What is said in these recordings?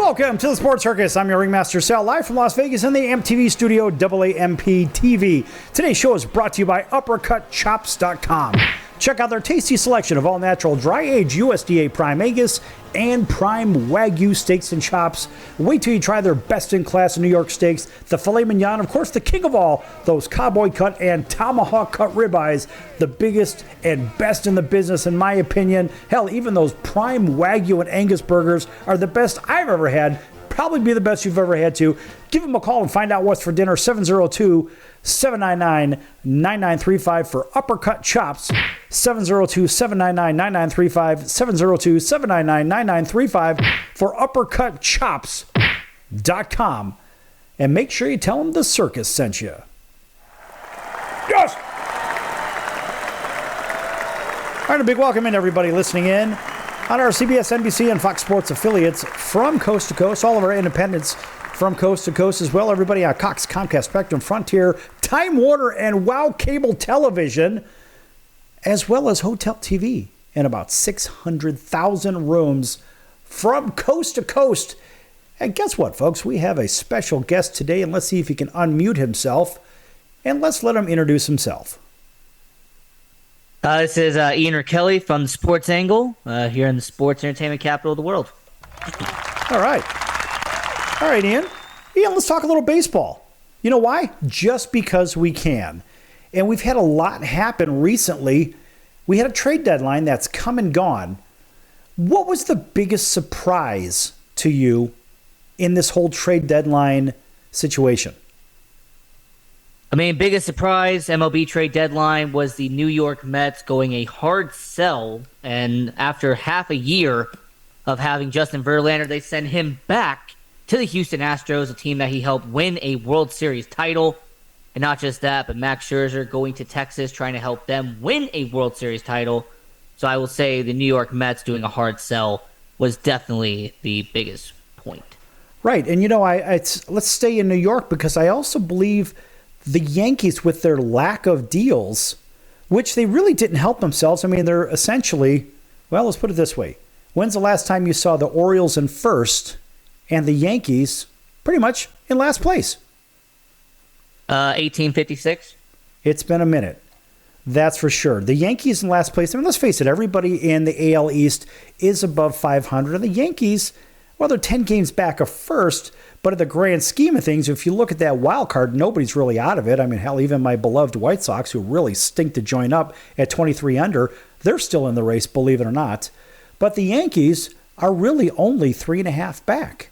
Welcome to the Sports Circus. I'm your Ringmaster Sal, live from Las Vegas in the MTV studio, AAMP TV. Today's show is brought to you by UppercutChops.com. Check out their tasty selection of all-natural, dry-aged USDA Prime Angus and Prime Wagyu steaks and chops. Wait till you try their best-in-class New York steaks, the filet mignon, of course, the king of all, those cowboy cut and tomahawk cut ribeyes, the biggest and best in the business, in my opinion. Hell, even those Prime Wagyu and Angus burgers are the best I've ever had. Probably be the best you've ever had to. Give them a call and find out what's for dinner. 702-799-9935 for Uppercut Chops. 702-799-9935. 702-799-9935 for UppercutChops.com. And make sure you tell them the circus sent you. Yes! All right, a big welcome in everybody listening in on our CBS, NBC, and Fox Sports affiliates from coast to coast, all of our independents from coast to coast as well. Everybody on Cox, Comcast, Spectrum, Frontier, Time Warner, and WOW Cable Television, as well as Hotel TV in about 600,000 rooms from coast to coast. And guess what, folks? We have a special guest today, and let's see if he can unmute himself, and let's let him introduce himself. This is Ian Kelly from the Sports Angle here in the sports entertainment capital of the world. All right, Ian. Let's talk a little baseball. You know why? Just because we can. And we've had a lot happen recently. We had a trade deadline that's come and gone. What was the biggest surprise to you in this whole trade deadline situation? I mean, biggest surprise, MLB trade deadline, was the New York Mets going a hard sell. And after half a year of having Justin Verlander, they send him back to the Houston Astros, a team that he helped win a World Series title. And not just that, but Max Scherzer going to Texas, trying to help them win a World Series title. So I will say the New York Mets doing a hard sell was definitely the biggest point. Right. And, let's stay in New York, because I also believe the Yankees, with their lack of deals, which they really didn't help themselves. I mean, they're essentially, well, let's put it this way. When's the last time you saw the Orioles in first and the Yankees pretty much in last place? 1856. It's been a minute. That's for sure. The Yankees in last place. I mean, let's face it, everybody in the AL East is above 500. And the Yankees, well, they're 10 games back of first. But in the grand scheme of things, if you look at that wild card, nobody's really out of it. I mean, hell, even my beloved White Sox, who really stink to join up at 23 under, they're still in the race, believe it or not. But the Yankees are really only 3.5 back.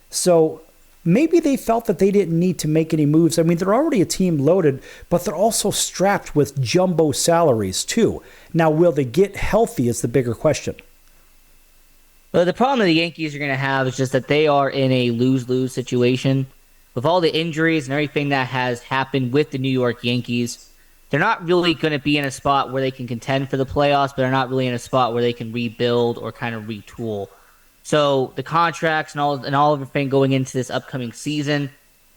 So maybe they felt that they didn't need to make any moves. I mean, they're already a team loaded, but they're also strapped with jumbo salaries too. Now, will they get healthy is the bigger question. Well, the problem that the Yankees are going to have is just that they are in a lose-lose situation. With all the injuries and everything that has happened with the New York Yankees, they're not really going to be in a spot where they can contend for the playoffs, but they're not really in a spot where they can rebuild or kind of retool. So the contracts and all everything going into this upcoming season,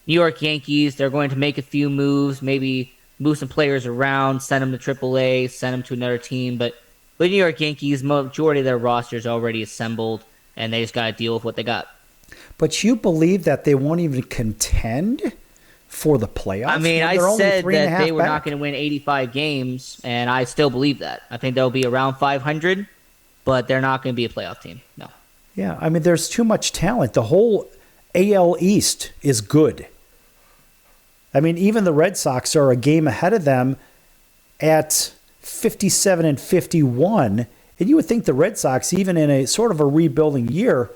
New York Yankees, they're going to make a few moves, maybe move some players around, send them to AAA, send them to another team, but the New York Yankees, majority of their roster is already assembled, and they just got to deal with what they got. But you believe that they won't even contend for the playoffs? I mean, I said that they were not going to win 85 games, and I still believe that. I think they'll be around 500, but they're not going to be a playoff team. No. Yeah, I mean, there's too much talent. The whole AL East is good. I mean, even the Red Sox are a game ahead of them at 57 and 51, and you would think the Red Sox, even in a sort of a rebuilding year,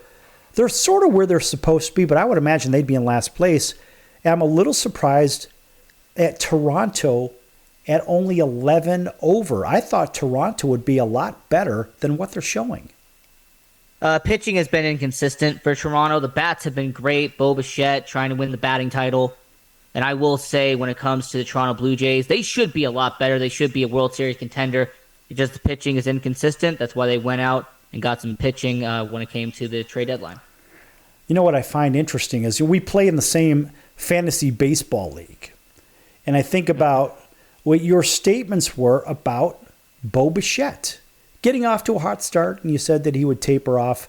they're sort of where they're supposed to be, but I would imagine they'd be in last place. And I'm a little surprised at Toronto at only 11 over. I thought Toronto would be a lot better than what they're showing. Pitching has been inconsistent for Toronto. The bats have been great. Bo Bichette trying to win the batting title. And I will say, when it comes to the Toronto Blue Jays, they should be a lot better. They should be a World Series contender. It's just the pitching is inconsistent. That's why they went out and got some pitching when it came to the trade deadline. You know what I find interesting is we play in the same fantasy baseball league. And I think about what your statements were about Bo Bichette getting off to a hot start, and you said that he would taper off.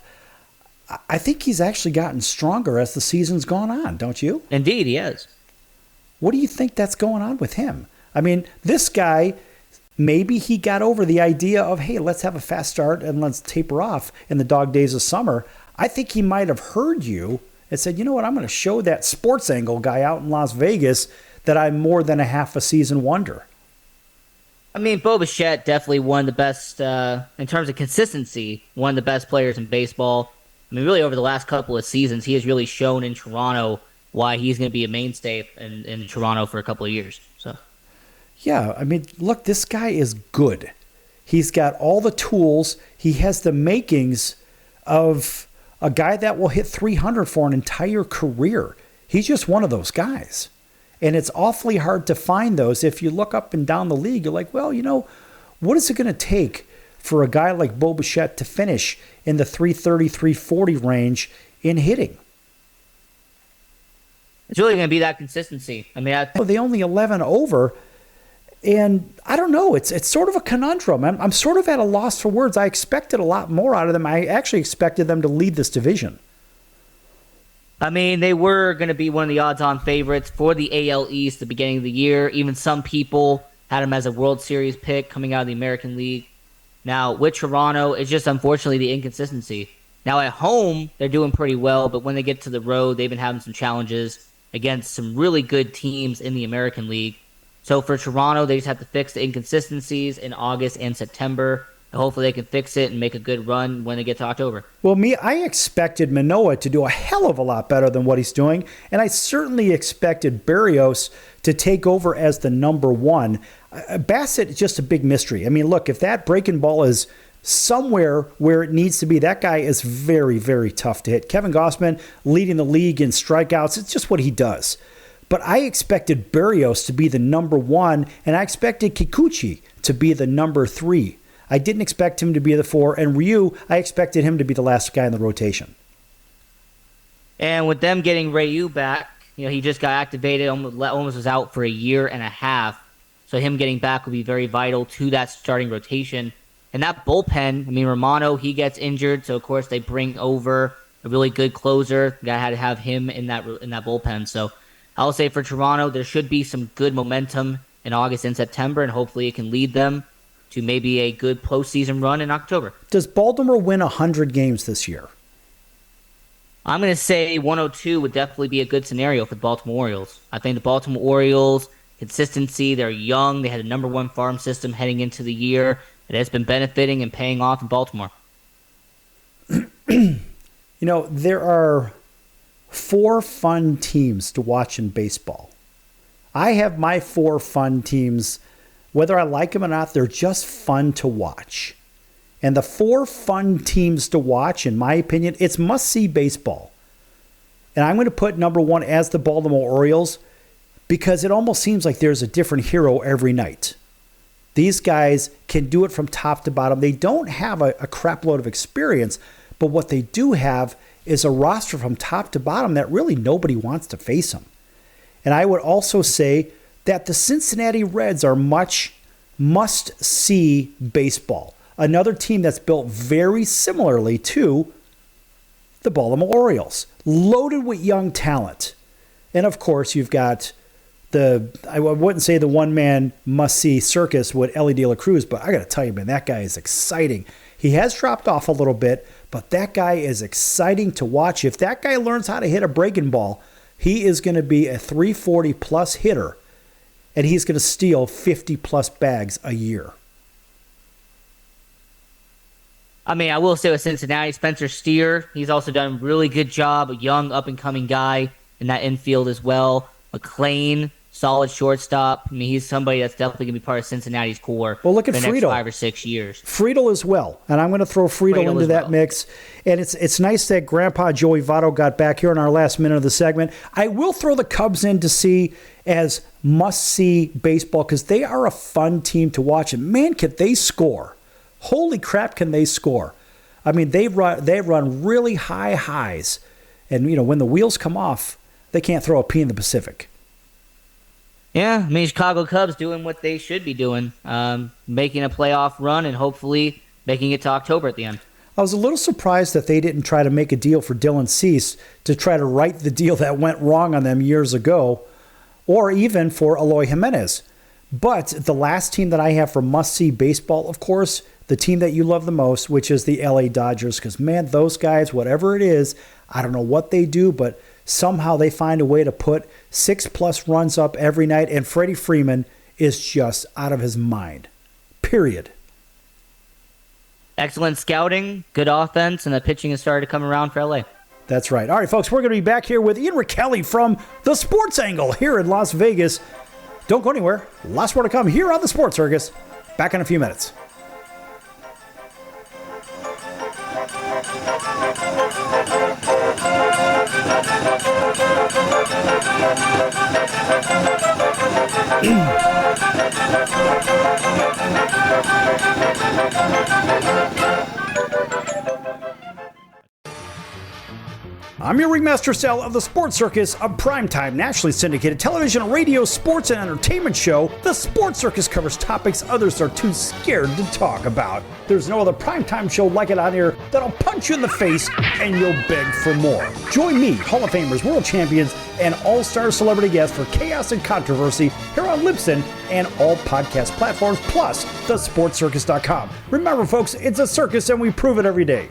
I think he's actually gotten stronger as the season's gone on, don't you? Indeed, he is. What do you think that's going on with him? I mean, this guy, maybe he got over the idea of, hey, let's have a fast start and let's taper off in the dog days of summer. I think he might have heard you and said, you know what, I'm going to show that sports angle guy out in Las Vegas that I'm more than a half a season wonder. I mean, Bo Bichette definitely one of the best, in terms of consistency, one of the best players in baseball. I mean, really over the last couple of seasons, he has really shown in Toronto why he's going to be a mainstay in Toronto for a couple of years. So, yeah, I mean, look, this guy is good. He's got all the tools. He has the makings of a guy that will hit 300 for an entire career. He's just one of those guys. And it's awfully hard to find those. If you look up and down the league, you're like, well, you know, what is it going to take for a guy like Bo Bichette to finish in the 330, 340 range in hitting? It's really going to be that consistency. I mean, they only 11 over, and I don't know. It's sort of a conundrum. I'm sort of at a loss for words. I expected a lot more out of them. I actually expected them to lead this division. I mean, they were going to be one of the odds-on favorites for the AL East at the beginning of the year. Even some people had them as a World Series pick coming out of the American League. Now, with Toronto, it's just unfortunately the inconsistency. Now, at home, they're doing pretty well, but when they get to the road, they've been having some challenges against some really good teams in the American League. So for Toronto, they just have to fix the inconsistencies in August and September. And hopefully they can fix it and make a good run when they get to October. Well, I expected Manoah to do a hell of a lot better than what he's doing, and I certainly expected Berrios to take over as the number one. Bassett is just a big mystery. I mean, look, if that breaking ball is somewhere where it needs to be, that guy is very, very tough to hit. Kevin Gausman leading the league in strikeouts. It's just what he does. But I expected Berrios to be the number one, and I expected Kikuchi to be the number three. I didn't expect him to be the four, and Ryu, I expected him to be the last guy in the rotation. And with them getting Ryu back, you know, he just got activated, almost was out for a year and a half. So him getting back will be very vital to that starting rotation. And that bullpen, I mean, Romano, he gets injured, so of course they bring over a really good closer. The guy had to have him in that bullpen. So I'll say for Toronto, there should be some good momentum in August and September, and hopefully it can lead them to maybe a good postseason run in October. Does Baltimore win 100 games this year? I'm going to say 102 would definitely be a good scenario for the Baltimore Orioles. I think the Baltimore Orioles, consistency, they're young. They had a number one farm system heading into the year. It has been benefiting and paying off in Baltimore. You know, there are 4 fun teams to watch in baseball. I have my 4 fun teams. Whether I like them or not, they're just fun to watch. And the 4 fun teams to watch, in my opinion, it's must-see baseball. And I'm going to put number 1 as the Baltimore Orioles because it almost seems like there's a different hero every night. These guys can do it from top to bottom. They don't have a crap load of experience, but what they do have is a roster from top to bottom that really nobody wants to face them. And I would also say that the Cincinnati Reds are much must-see baseball. Another team that's built very similarly to the Baltimore Orioles, loaded with young talent. And of course, you've got I wouldn't say the one-man must-see circus with Ellie De La Cruz, but I got to tell you, man, that guy is exciting. He has dropped off a little bit, but that guy is exciting to watch. If that guy learns how to hit a breaking ball, he is going to be a 340-plus hitter, and he's going to steal 50-plus bags a year. I mean, I will say with Cincinnati, Spencer Steer, he's also done a really good job, a young up-and-coming guy in that infield as well. McClain, solid shortstop. I mean, he's somebody that's definitely going to be part of Cincinnati's core well, look at for the Friedel. next 5 or 6 years. Friedel as well, and I'm going to throw Friedel into that mix. And it's nice that Grandpa Joey Votto got back here in our last minute of the segment. I will throw the Cubs in to see as must-see baseball because they are a fun team to watch. And, man, can they score. Holy crap, can they score. I mean, they run really high highs. And, you know, when the wheels come off, they can't throw a pea in the Pacific. Yeah, I mean, Chicago Cubs doing what they should be doing, making a playoff run and hopefully making it to October at the end. I was a little surprised that they didn't try to make a deal for Dylan Cease to try to right the deal that went wrong on them years ago, or even for Eloy Jimenez. But the last team that I have for must-see baseball, of course, the team that you love the most, which is the LA Dodgers, because, man, those guys, whatever it is, I don't know what they do, but somehow they find a way to put 6+ runs up every night, and Freddie Freeman is just out of his mind. Period. Excellent scouting, good offense, and the pitching has started to come around for LA. That's right. All right, folks, we're going to be back here with Ian Rickelli from the Sports Angle here in Las Vegas. Don't go anywhere. Lots more to come here on the Sports Circus. Back in a few minutes. I'm your Ringmaster Sal of the Sports Circus, a primetime, nationally syndicated television, radio, sports, and entertainment show. The Sports Circus covers topics others are too scared to talk about. There's no other primetime show like it out here that'll punch you in the face and you'll beg for more. Join me, Hall of Famers, world champions, and all-star celebrity guests for chaos and controversy here on Libsyn and all podcast platforms, plus thesportscircus.com. Remember, folks, it's a circus and we prove it every day.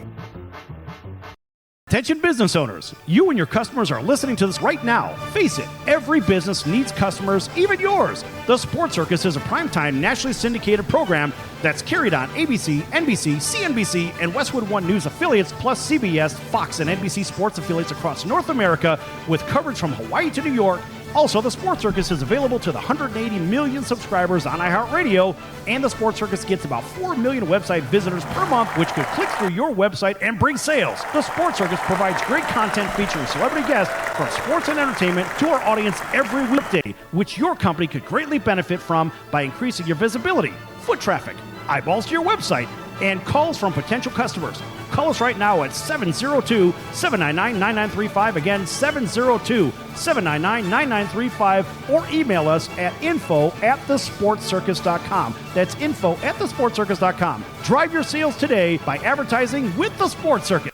Attention business owners, you and your customers are listening to this right now. Face it, every business needs customers, even yours. The Sports Circus is a primetime, nationally syndicated program that's carried on ABC, NBC, CNBC, and Westwood One News affiliates, plus CBS, Fox, and NBC sports affiliates across North America, with coverage from Hawaii to New York. Also, the Sports Circus is available to the 180 million subscribers on iHeartRadio, and the Sports Circus gets about 4 million website visitors per month, which could click through your website and bring sales. The Sports Circus provides great content featuring celebrity guests from sports and entertainment to our audience every weekday, which your company could greatly benefit from by increasing your visibility, foot traffic, eyeballs to your website, and calls from potential customers. Call us right now at 702-799-9935. Again, 702-799-9935. Or email us at info@thesportscircus.com. That's info@thesportscircus.com. Drive your sales today by advertising with the Sports Circus.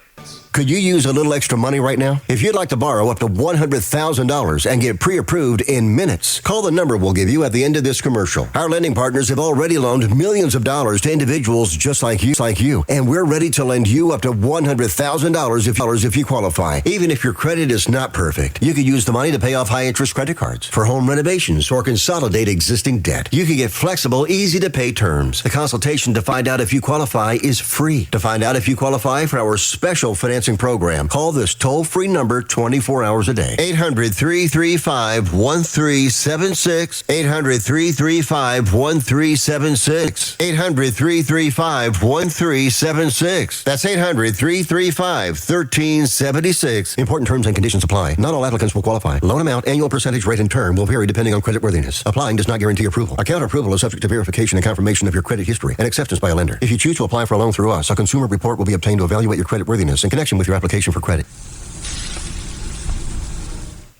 Could you use a little extra money right now? If you'd like to borrow up to $100,000 and get pre-approved in minutes, call the number we'll give you at the end of this commercial. Our lending partners have already loaned millions of dollars to individuals just like you, and we're ready to lend you up to $100,000 if you qualify. Even if your credit is not perfect, you could use the money to pay off high-interest credit cards, for home renovations, or consolidate existing debt. You can get flexible, easy-to-pay terms. The consultation to find out if you qualify is free. To find out if you qualify for our special financing program, call this toll-free number 24 hours a day. 800-335-1376. 800-335-1376. 800-335-1376. That's 800-335-1376. Important terms and conditions apply. Not all applicants will qualify. Loan amount, annual percentage rate, and term will vary depending on creditworthiness. Applying does not guarantee approval. Account approval is subject to verification and confirmation of your credit history and acceptance by a lender. If you choose to apply for a loan through us, a consumer report will be obtained to evaluate your creditworthiness in connection with your application for credit.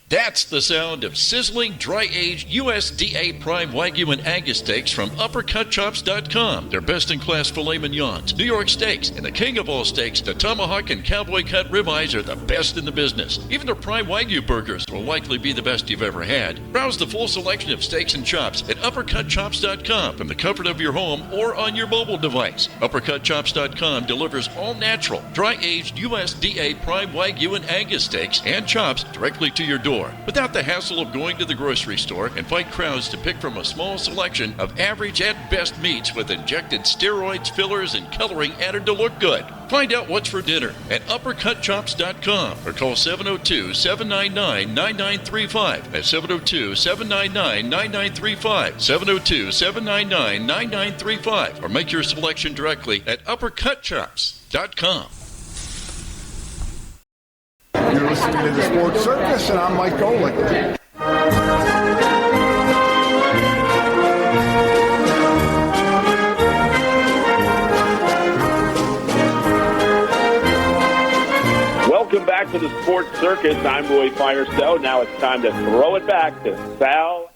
That's the sound of sizzling, dry-aged USDA Prime Wagyu and Angus steaks from UppercutChops.com. Their best-in-class filet mignons, New York steaks, and the king of all steaks, the tomahawk and cowboy cut ribeyes are the best in the business. Even their Prime Wagyu burgers will likely be the best you've ever had. Browse the full selection of steaks and chops at UppercutChops.com from the comfort of your home or on your mobile device. UppercutChops.com delivers all-natural, dry-aged USDA Prime Wagyu and Angus steaks and chops directly to your door, without the hassle of going to the grocery store and fight crowds to pick from a small selection of average at best meats with injected steroids, fillers, and coloring added to look good. Find out what's for dinner at UppercutChops.com or call 702-799-9935. That's 702-799-9935. 702-799-9935. Or make your selection directly at UppercutChops.com. You're listening to the Sports Circus, and I'm Mike Golick. Welcome back to the Sports Circus. I'm Roy Firestone. Now it's time to throw it back to Sal.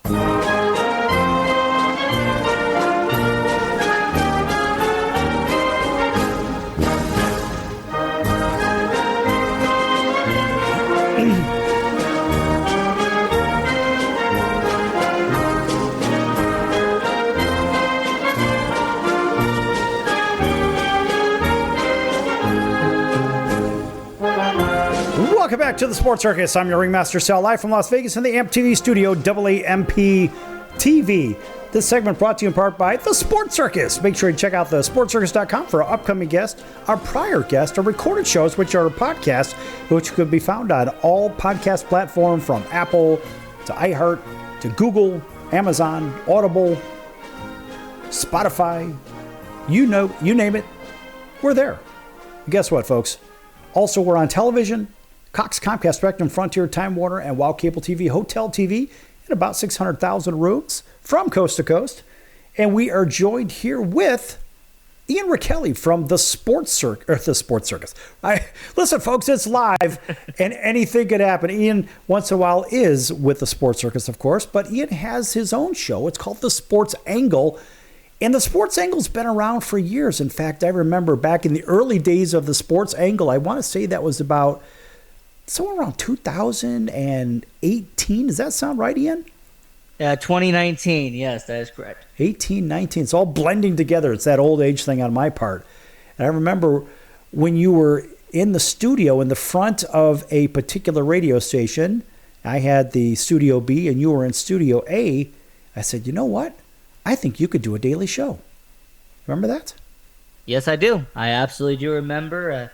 Welcome back to the Sports Circus. I'm your Ringmaster Sal, live from Las Vegas in the AMP TV studio, AAMP TV. This segment brought to you in part by the Sports Circus. Make sure you check out the sportscircus.com for our upcoming guests, our prior guests, our recorded shows, which are podcasts, which could be found on all podcast platforms from Apple to iHeart to Google, Amazon, Audible, Spotify, you name it, we're there. And guess what, folks? Also, we're on television, Cox, Comcast, Spectrum, Frontier, Time Warner, and Wow Cable TV, Hotel TV, in about 600,000 rooms from coast to coast. And we are joined here with Ian Rickelli from the Sports Circus. Listen, folks, it's live, and anything could happen. Ian, once in a while, is with the Sports Circus, of course, but Ian has his own show. It's called The Sports Angle. And the Sports Angle's been around for years. In fact, I remember back in the early days of the Sports Angle, I want to say that was about somewhere around 2018. Does that sound right, Ian? 2019. Yes, that is correct. 18, 19. It's all blending together. It's that old age thing on my part. And I remember when you were in the studio in the front of a particular radio station, I had the Studio B and you were in Studio A. I said, you know what? I think you could do a daily show. Remember that? Yes, I do. I absolutely do remember.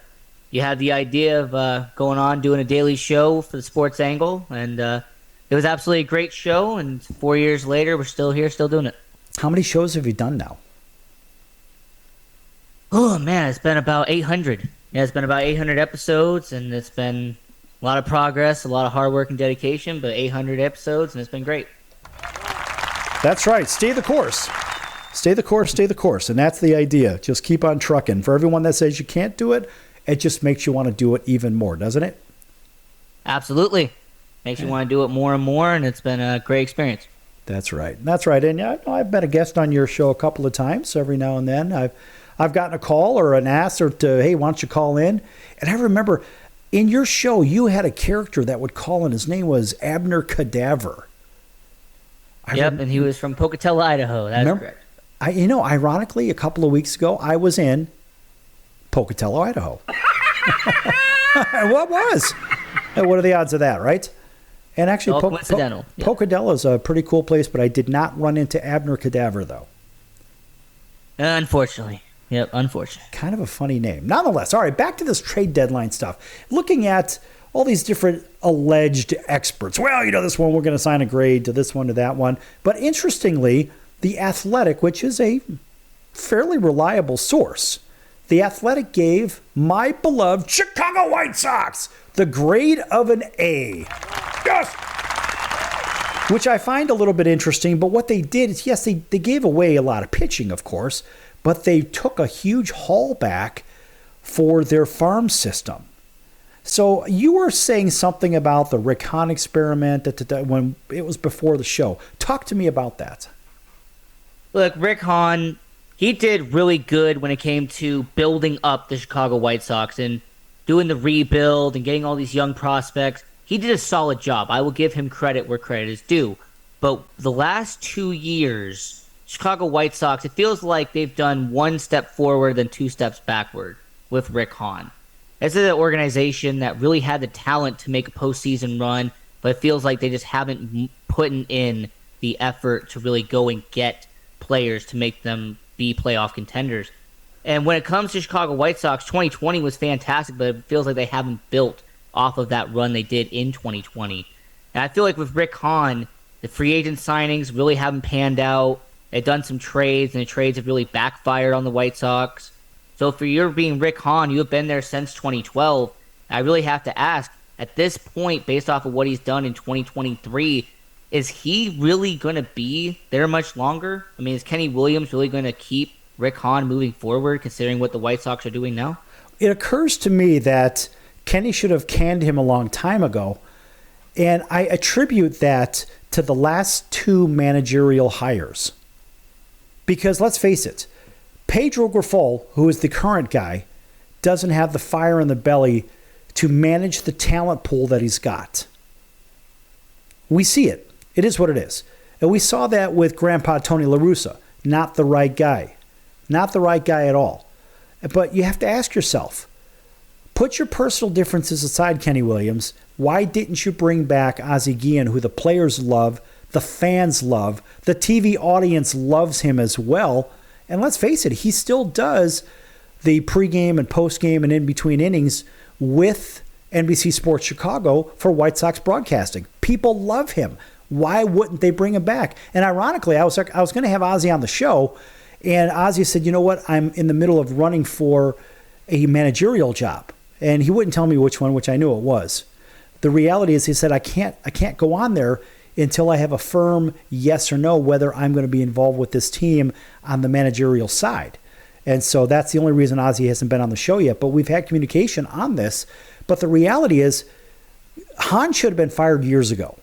You had the idea of going on doing a daily show for the Sports Angle, and it was absolutely a great show, and 4 years later, we're still here, still doing it. How many shows have you done now? Oh, man, it's been about 800. Yeah, it's been about 800 episodes, and it's been a lot of progress, a lot of hard work and dedication, but 800 episodes, and it's been great. That's right. Stay the course. Stay the course, stay the course. And that's the idea. Just keep on trucking. For everyone that says you can't do it, it just makes you want to do it even more, doesn't it? Absolutely. Makes you want to do it more and more, and it's been a great experience. That's right. That's right. And I've been a guest on your show a couple of times. Every now and then I've gotten a call or an ask or hey, why don't you call in? And I remember in your show, you had a character that would call in. His name was Abner Cadaver. And he was from Pocatello, Idaho. That's correct. Ironically, a couple of weeks ago, I was in Pocatello, Idaho. What was? What are the odds of that, right? And actually, coincidental. Pocatello is a pretty cool place, but I did not run into Abner Cadaver, though. Unfortunately. Yep, unfortunately. Kind of a funny name. Nonetheless, all right, back to this trade deadline stuff. Looking at all these different alleged experts. Well, this one we're going to assign a grade to this one to that one. But interestingly, The Athletic, which is a fairly reliable source, The Athletic gave my beloved Chicago White Sox the grade of an A. Yes! Which I find a little bit interesting, but what they did is, yes, they gave away a lot of pitching, of course, but they took a huge haul back for their farm system. So you were saying something about the Rick Hahn experiment when it was before the show. Talk to me about that. Look, Rick Hahn, he did really good when it came to building up the Chicago White Sox and doing the rebuild and getting all these young prospects. He did a solid job. I will give him credit where credit is due. But the last 2 years, Chicago White Sox, it feels like they've done one step forward then 2 steps backward with Rick Hahn. This is an organization that really had the talent to make a postseason run, but it feels like they just haven't put in the effort to really go and get players to make them be playoff contenders. And when it comes to Chicago White Sox, 2020 was fantastic, but it feels like they haven't built off of that run they did in 2020. And I feel like with Rick Hahn, the free agent signings really haven't panned out. They've done some trades, and the trades have really backfired on the White Sox. So for you being Rick Hahn, you have been there since 2012. I really have to ask, at this point, based off of what he's done in 2023, is he really going to be there much longer? I mean, is Kenny Williams really going to keep Rick Hahn moving forward, considering what the White Sox are doing now? It occurs to me that Kenny should have canned him a long time ago, and I attribute that to the last 2 managerial hires. Because let's face it, Pedro Grifol, who is the current guy, doesn't have the fire in the belly to manage the talent pool that he's got. We see it. It is what it is. And we saw that with Grandpa Tony La Russa. Not the right guy. Not the right guy at all. But you have to ask yourself, Put your personal differences aside, Kenny Williams. Why didn't you bring back Ozzie Guillen, who the players love, the fans love, the TV audience loves him as well? And let's face it, he still does the pregame and postgame and in-between innings with NBC Sports Chicago for White Sox broadcasting. People love him. Why wouldn't they bring him back? And ironically, I was going to have Ozzie on the show, and Ozzie said, you know what, I'm in the middle of running for a managerial job. And he wouldn't tell me which one, which I knew it was. The reality is, he said, I can't go on there until I have a firm yes or no whether I'm going to be involved with this team on the managerial side. And so that's the only reason Ozzie hasn't been on the show yet. But we've had communication on this. But the reality is, Hahn should have been fired years ago.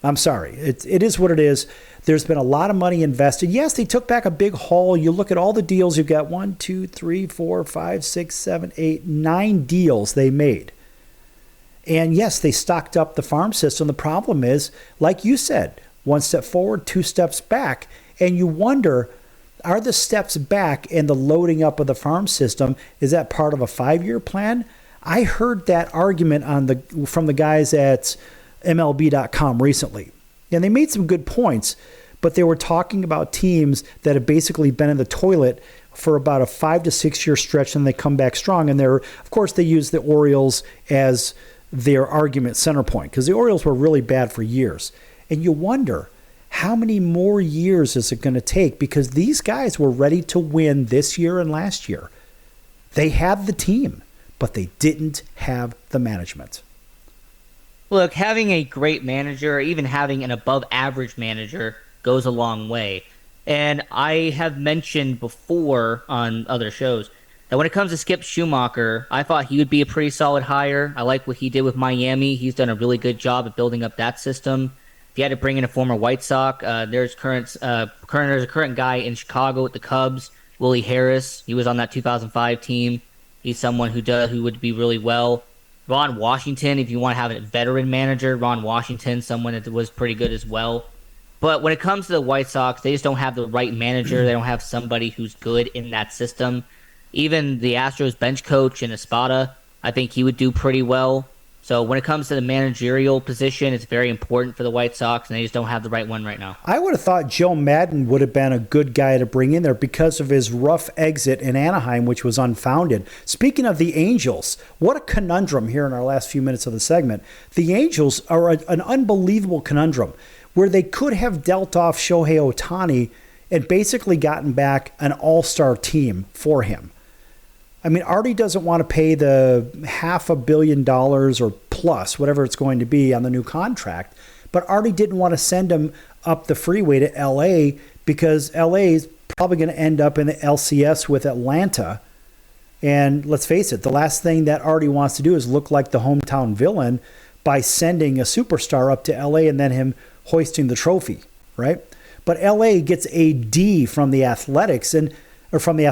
I'm sorry. It is what it is. There's been a lot of money invested. Yes, they took back a big haul. You look at all the deals. You've got 1, 2, 3, 4, 5, 6, 7, 8, 9 deals they made. And yes, they stocked up the farm system. The problem is, like you said, 1 step forward, 2 steps back. And you wonder, are the steps back and the loading up of the farm system, is that part of a 5-year plan? I heard that argument from the guys at MLB.com recently. And they made some good points, but they were talking about teams that have basically been in the toilet for about a 5 to 6 year stretch, and they come back strong. And of course, they use the Orioles as their argument center point, because the Orioles were really bad for years. And you wonder, how many more years is it going to take? Because these guys were ready to win this year and last year. They had the team, but they didn't have the management. Look, having a great manager, or even having an above-average manager, goes a long way. And I have mentioned before on other shows that when it comes to Skip Schumacher, I thought he would be a pretty solid hire. I like what he did with Miami. He's done a really good job of building up that system. If you had to bring in a former White Sox, there's a current guy in Chicago with the Cubs, Willie Harris. He was on that 2005 team. He's someone who would be really well. Ron Washington, if you want to have a veteran manager, Ron Washington, someone that was pretty good as well. But when it comes to the White Sox, they just don't have the right manager. They don't have somebody who's good in that system. Even the Astros bench coach in Espada, I think he would do pretty well. So when it comes to the managerial position, it's very important for the White Sox, and they just don't have the right one right now. I would have thought Joe Madden would have been a good guy to bring in there because of his rough exit in Anaheim, which was unfounded. Speaking of the Angels, what a conundrum here in our last few minutes of the segment. The Angels are an unbelievable conundrum where they could have dealt off Shohei Ohtani and basically gotten back an all-star team for him. I mean, Artie doesn't want to pay the $500 million or plus, whatever it's going to be, on the new contract. But Artie didn't want to send him up the freeway to L.A. because L.A. is probably going to end up in the LCS with Atlanta. And let's face it, the last thing that Artie wants to do is look like the hometown villain by sending a superstar up to L.A. and then him hoisting the trophy, right? But L.A. gets a D from the Athletics, and frankly,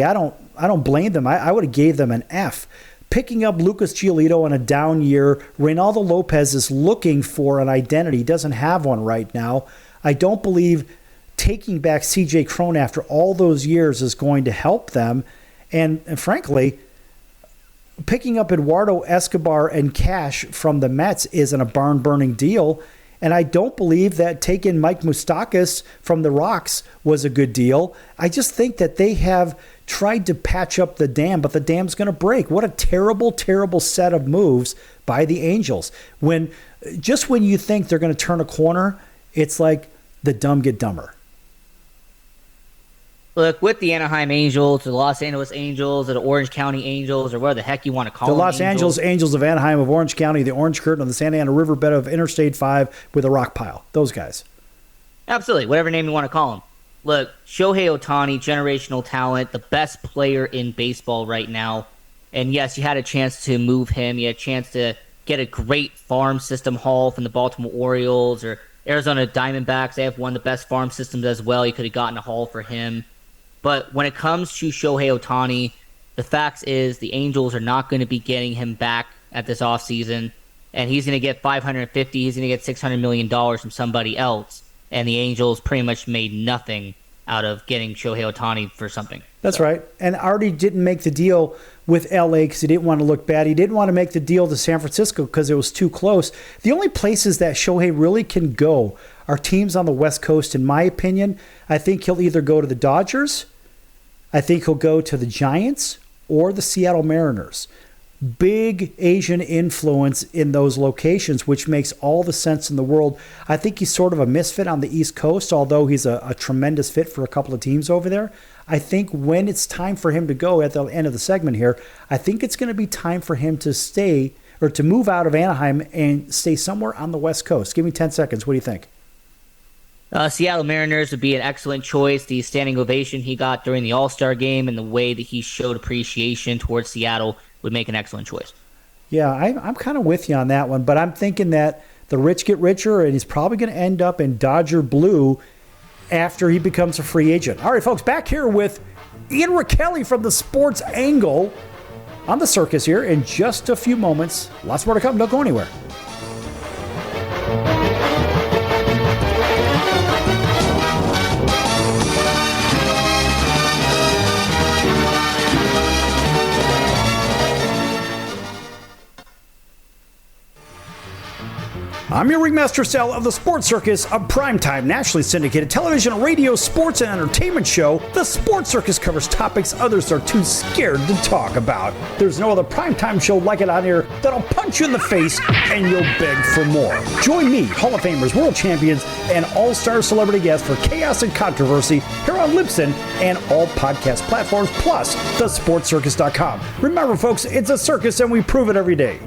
I don't blame them. I would have gave them an F. Picking up Lucas Giolito in a down year, Reynaldo Lopez is looking for an identity. He doesn't have one right now. I don't believe taking back CJ Cron after all those years is going to help them. And frankly, picking up Eduardo Escobar and cash from the Mets isn't a barn-burning deal. And I don't believe that taking Mike Moustakas from the Rocks was a good deal. I just think that they have tried to patch up the dam, but the dam's going to break. What a terrible, terrible set of moves by the Angels. When you think they're going to turn a corner, it's like the dumb get dumber. Look, with the Anaheim Angels, the Los Angeles Angels, or the Orange County Angels, or whatever the heck you want to call them. The Los Angeles Angels of Anaheim, of Orange County, the Orange Curtain of the Santa Ana Riverbed of Interstate 5 with a rock pile. Those guys. Absolutely, whatever name you want to call them. Look, Shohei Ohtani, generational talent, the best player in baseball right now. And yes, you had a chance to move him. You had a chance to get a great farm system haul from the Baltimore Orioles or Arizona Diamondbacks. They have one of the best farm systems as well. You could have gotten a haul for him. But when it comes to Shohei Ohtani, the fact is the Angels are not going to be getting him back at this offseason. And he's going to get $550, he's going to get $600 million from somebody else. And the Angels pretty much made nothing out of getting Shohei Ohtani for something. That's right. And Artie didn't make the deal with LA because he didn't want to look bad. He didn't want to make the deal to San Francisco because it was too close. The only places that Shohei really can go are teams on the West Coast, in my opinion. I think he'll either go to the Dodgers, I think he'll go to the Giants, or the Seattle Mariners. Big Asian influence in those locations, which makes all the sense in the world. I think he's sort of a misfit on the East Coast, although he's a tremendous fit for a couple of teams over there. I think when it's time for him to go at the end of the segment here, I think it's going to be time for him to stay or to move out of Anaheim and stay somewhere on the West Coast. Give me 10 seconds. What do you think? Seattle Mariners would be an excellent choice. The standing ovation he got during the All-Star game and the way that he showed appreciation towards Seattle would make an excellent choice. Yeah, I'm kind of with you on that one, but I'm thinking that the rich get richer, and he's probably going to end up in Dodger blue after he becomes a free agent. All right, folks, back here with Ian Rakelli from the Sports Angle on the Circus here in just a few moments. Lots more to come. Don't go anywhere. I'm your Ringmaster Sal of the Sports Circus, a primetime, nationally syndicated television, radio, sports, and entertainment show. The Sports Circus covers topics others are too scared to talk about. There's no other primetime show like it on here that'll punch you in the face and you'll beg for more. Join me, Hall of Famers, world champions, and all-star celebrity guests for chaos and controversy here on Libsyn and all podcast platforms, plus thesportscircus.com. Remember, folks, it's a circus and we prove it every day.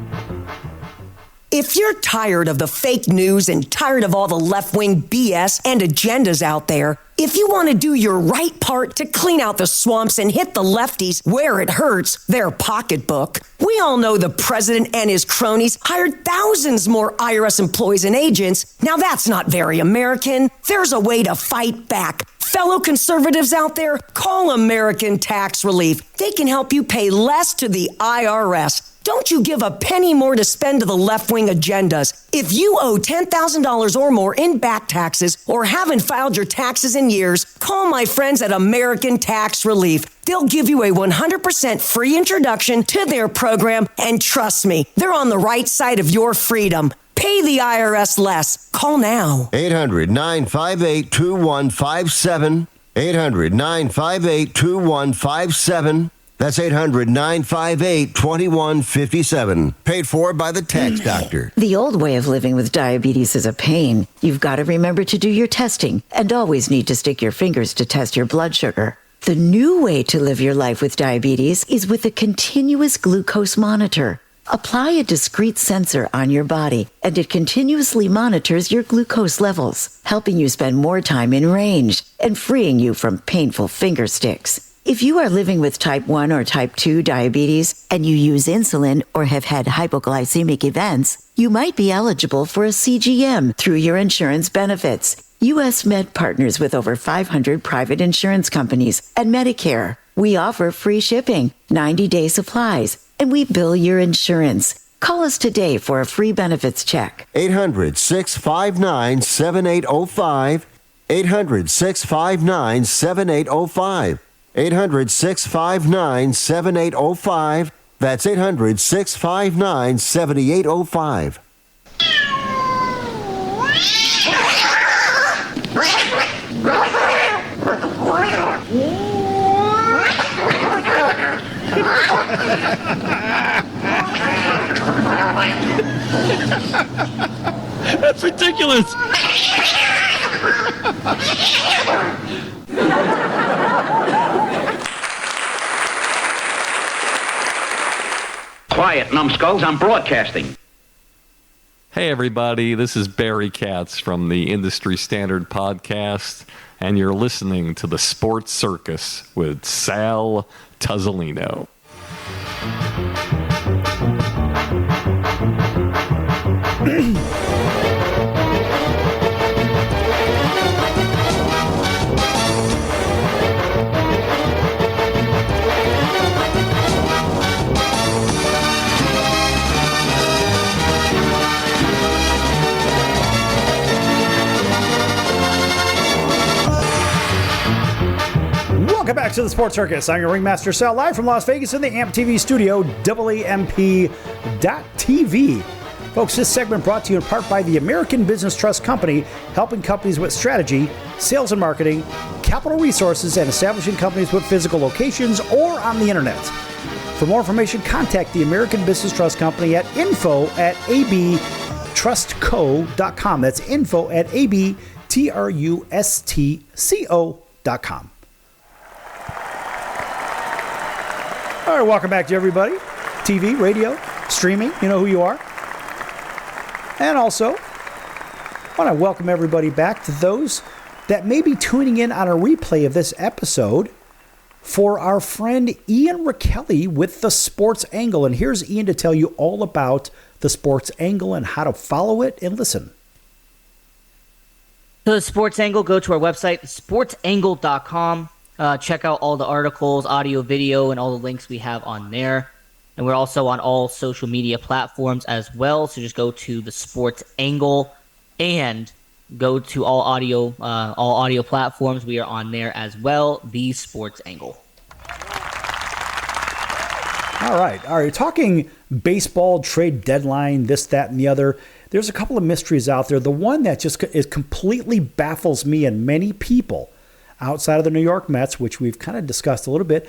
If you're tired of the fake news and tired of all the left-wing BS and agendas out there, if you want to do your right part to clean out the swamps and hit the lefties where it hurts, their pocketbook, we all know the president and his cronies hired thousands more IRS employees and agents. Now that's not very American. There's a way to fight back. Fellow conservatives out there, call American Tax Relief. They can help you pay less to the IRS. Don't you give a penny more to spend to the left-wing agendas. If you owe $10,000 or more in back taxes or haven't filed your taxes in years, call my friends at American Tax Relief. They'll give you a 100% free introduction to their program, and trust me, they're on the right side of your freedom. Pay the IRS less. Call now. 800-958-2157. 800-958-2157. That's 800-958-2157. Paid for by the Tax Doctor. The old way of living with diabetes is a pain. You've got to remember to do your testing and always need to stick your fingers to test your blood sugar. The new way to live your life with diabetes is with a continuous glucose monitor. Apply a discrete sensor on your body, and it continuously monitors your glucose levels, helping you spend more time in range and freeing you from painful finger sticks. If you are living with type 1 or type 2 diabetes and you use insulin or have had hypoglycemic events, you might be eligible for a CGM through your insurance benefits. U.S. Med partners with over 500 private insurance companies and Medicare. We offer free shipping, 90-day supplies, and we bill your insurance. Call us today for a free benefits check. 800-659-7805. 800-659-7805. 800-659-7805. That's 800-659-7805. That's ridiculous. Quiet, numbskulls, I'm broadcasting. Hey everybody, this is Barry Katz from the Industry Standard Podcast, and you're listening to the Sports Circus with Sal Tuzzolino. Welcome back to the Sports Circus. I'm your Ringmaster Sal, live from Las Vegas in the AMP TV studio, WAMP.TV. Folks, this segment brought to you in part by the American Business Trust Company, helping companies with strategy, sales and marketing, capital resources, and establishing companies with physical locations or on the internet. For more information, contact the American Business Trust Company at info@abtrustco.com. That's info@abtrustco.com. All right, welcome back to everybody. TV, radio, streaming, you know who you are. And also, I want to welcome everybody back to those that may be tuning in on a replay of this episode for our friend Ian Rickelli with the Sports Angle. And here's Ian to tell you all about the Sports Angle and how to follow it and listen. So the Sports Angle, go to our website, sportsangle.com. Check out all the articles, audio, video, and all the links we have on there. And we're also on all social media platforms as well. So just go to the Sports Angle and go to all audio platforms. We are on there as well. The Sports Angle. All right. Talking baseball, trade deadline, this, that, and the other. There's a couple of mysteries out there. The one that just completely baffles me and many people outside of the New York Mets, which we've kind of discussed a little bit,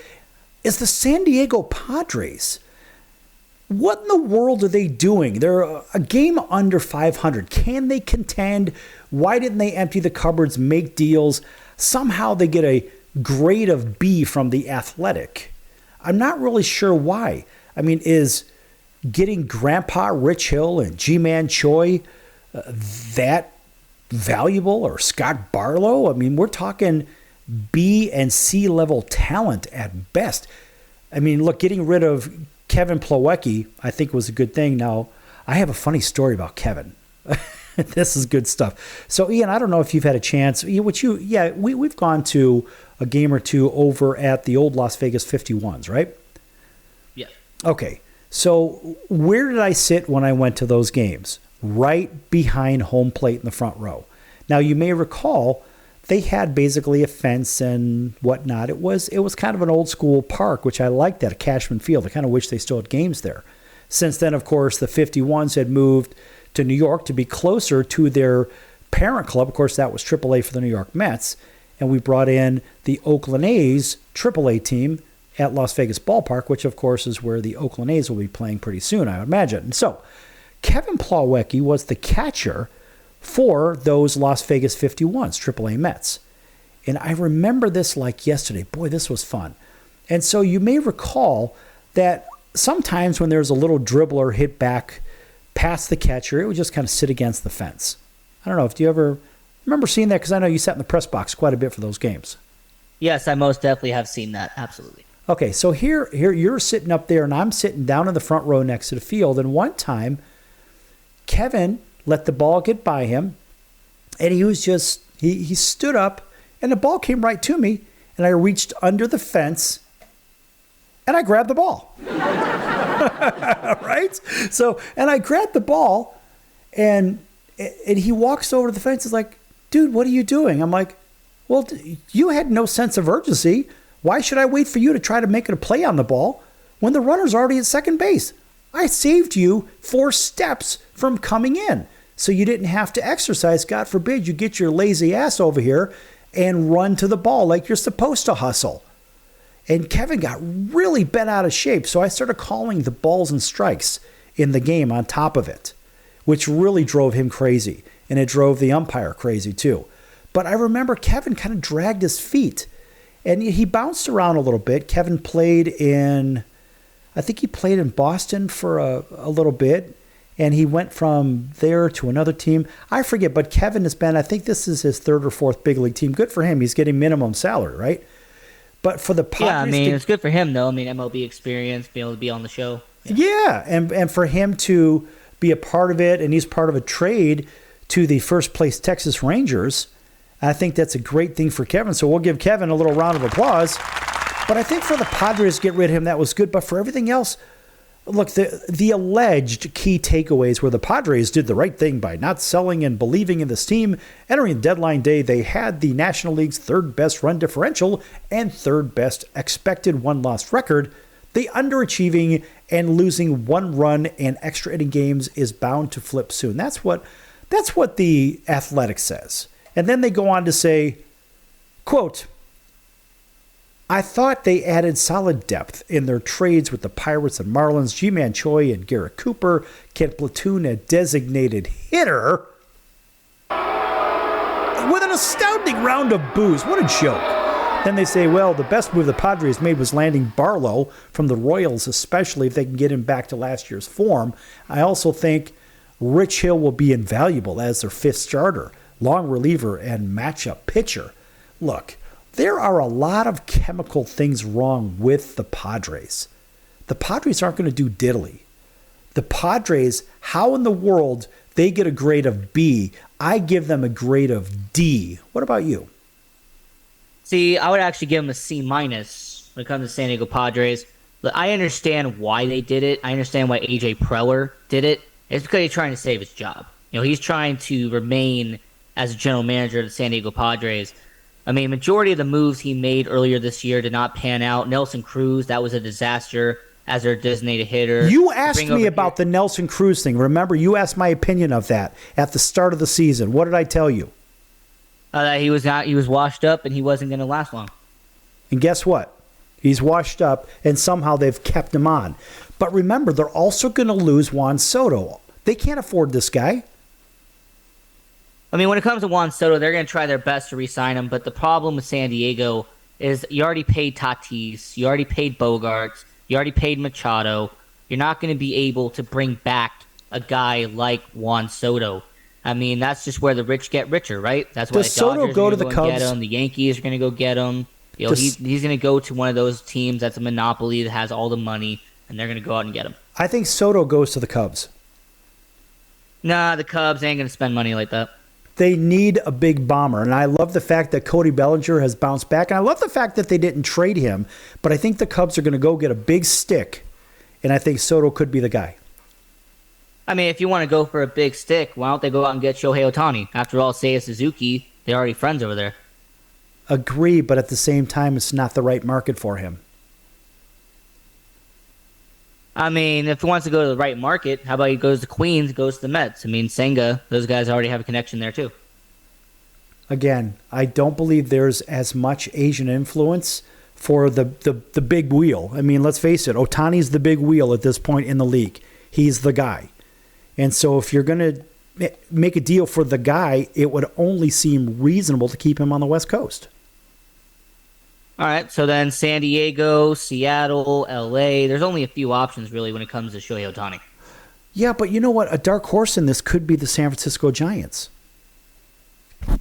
is the San Diego Padres. What in the world are they doing? They're a game under 500. Can they contend? Why didn't they empty the cupboards, make deals? Somehow they get a grade of B from The Athletic. I'm not really sure why. I mean, is getting Grandpa Rich Hill and G-Man Choi that valuable, or Scott Barlow? I mean, we're talking B and C level talent at best. I mean, look, getting rid of Kevin Plawecki, I think, was a good thing. Now, I have a funny story about Kevin. This is good stuff. So, Ian, I don't know if you've had a chance. We've gone to a game or two over at the old Las Vegas 51s, right? Yeah. Okay. So, where did I sit when I went to those games? Right behind home plate in the front row. Now, you may recall they had basically a fence and whatnot. It was kind of an old school park, which I liked at Cashman Field. I kind of wish they still had games there. Since then, of course, the 51s had moved to New York to be closer to their parent club. Of course, that was AAA for the New York Mets. And we brought in the Oakland A's AAA team at Las Vegas Ballpark, which, of course, is where the Oakland A's will be playing pretty soon, I would imagine. And so Kevin Plawecki was the catcher for those Las Vegas 51s, AAA Mets. And I remember this like yesterday. Boy, this was fun. And so you may recall that sometimes when there's a little dribbler hit back past the catcher, it would just kind of sit against the fence. I don't know, do you ever remember seeing that? Because I know you sat in the press box quite a bit for those games. Yes, I most definitely have seen that. Absolutely. Okay, so here you're sitting up there, and I'm sitting down in the front row next to the field. And one time, Kevin let the ball get by him, and he stood up, and the ball came right to me, and I reached under the fence, and I grabbed the ball. Right? So, and I grabbed the ball, and he walks over to the fence. He's like, dude, what are you doing? I'm like, well, you had no sense of urgency. Why should I wait for you to try to make it a play on the ball when the runner's already at second base? I saved you 4 steps from coming in, so you didn't have to exercise. God forbid you get your lazy ass over here and run to the ball like you're supposed to hustle. And Kevin got really bent out of shape, so I started calling the balls and strikes in the game on top of it, which really drove him crazy, and it drove the umpire crazy too. But I remember Kevin kind of dragged his feet, and he bounced around a little bit. Kevin played in Boston for a little bit, and he went from there to another team. I forget, but Kevin has been, I think this is his 3rd or 4th big league team. Good for him. He's getting minimum salary, right? But for the Padres, yeah, I mean, it's good for him, though. I mean, MLB experience, being able to be on the show. Yeah, and for him to be a part of it, and he's part of a trade to the first place Texas Rangers, I think that's a great thing for Kevin. So we'll give Kevin a little round of applause. But I think for the Padres to get rid of him, that was good. But for everything else, Look, the alleged key takeaways were the Padres did the right thing by not selling and believing in this team. Entering deadline day, they had the National League's third best run differential and third best expected one-loss record. They underachieving and losing one run and extra inning games is bound to flip soon. That's what the Athletic says. And then they go on to say, quote, I thought they added solid depth in their trades with the Pirates and Marlins. G-Man Choi and Garrett Cooper can platoon a designated hitter with an astounding round of boos. What a joke. Then they say, well, the best move the Padres made was landing Barlow from the Royals, especially if they can get him back to last year's form. I also think Rich Hill will be invaluable as their fifth starter, long reliever, and matchup pitcher. Look, there are a lot of chemical things wrong with the Padres. The Padres aren't going to do diddly. The Padres, how in the world they get a grade of B? I give them a grade of D. What about you? See, I would actually give them a C- when it comes to San Diego Padres. But I understand why they did it. I understand why AJ Preller did it. It's because he's trying to save his job. He's trying to remain as a general manager of the San Diego Padres. I mean, majority of the moves he made earlier this year did not pan out. Nelson Cruz, that was a disaster as their designated hitter. You asked me about the Nelson Cruz thing. Remember, you asked my opinion of that at the start of the season. What did I tell you? That he was washed up and he wasn't going to last long. And guess what? He's washed up and somehow they've kept him on. But remember, they're also going to lose Juan Soto. They can't afford this guy. I mean, when it comes to Juan Soto, they're going to try their best to re-sign him. But the problem with San Diego is you already paid Tatis, you already paid Bogarts, you already paid Machado. You're not going to be able to bring back a guy like Juan Soto. I mean, that's just where the rich get richer, right? That's why Does the Dodgers Soto go to the Cubs? Get him. The Yankees are going to go get him. He's going to go to one of those teams that's a monopoly that has all the money, and they're going to go out and get him. I think Soto goes to the Cubs. Nah, the Cubs ain't going to spend money like that. They need a big bomber, and I love the fact that Cody Bellinger has bounced back, and I love the fact that they didn't trade him, but I think the Cubs are going to go get a big stick, and I think Soto could be the guy. I mean, if you want to go for a big stick, why don't they go out and get Shohei Ohtani? After all, Seiya Suzuki, they're already friends over there. Agree, but at the same time, it's not the right market for him. I mean, if he wants to go to the right market, how about he goes to Queens, goes to the Mets? I mean, Senga, those guys already have a connection there too. Again, I don't believe there's as much Asian influence for the big wheel. I mean, let's face it, Ohtani's the big wheel at this point in the league. He's the guy. And so if you're going to make a deal for the guy, it would only seem reasonable to keep him on the West Coast. All right, so then San Diego, Seattle, L.A., there's only a few options, really, when it comes to Shohei Ohtani. Yeah, but you know what? A dark horse in this could be the San Francisco Giants. San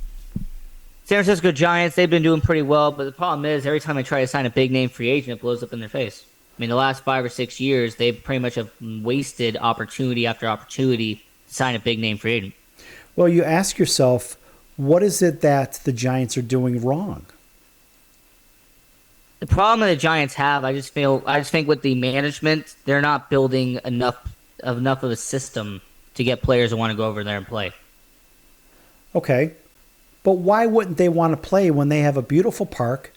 Francisco Giants, they've been doing pretty well, but the problem is every time they try to sign a big-name free agent, it blows up in their face. I mean, the last 5 or 6 years, they pretty much have wasted opportunity after opportunity to sign a big-name free agent. Well, you ask yourself, what is it that the Giants are doing wrong? The problem that the Giants have, I just think with the management, they're not building enough of a system to get players to want to go over there and play. Okay, but why wouldn't they want to play when they have a beautiful park?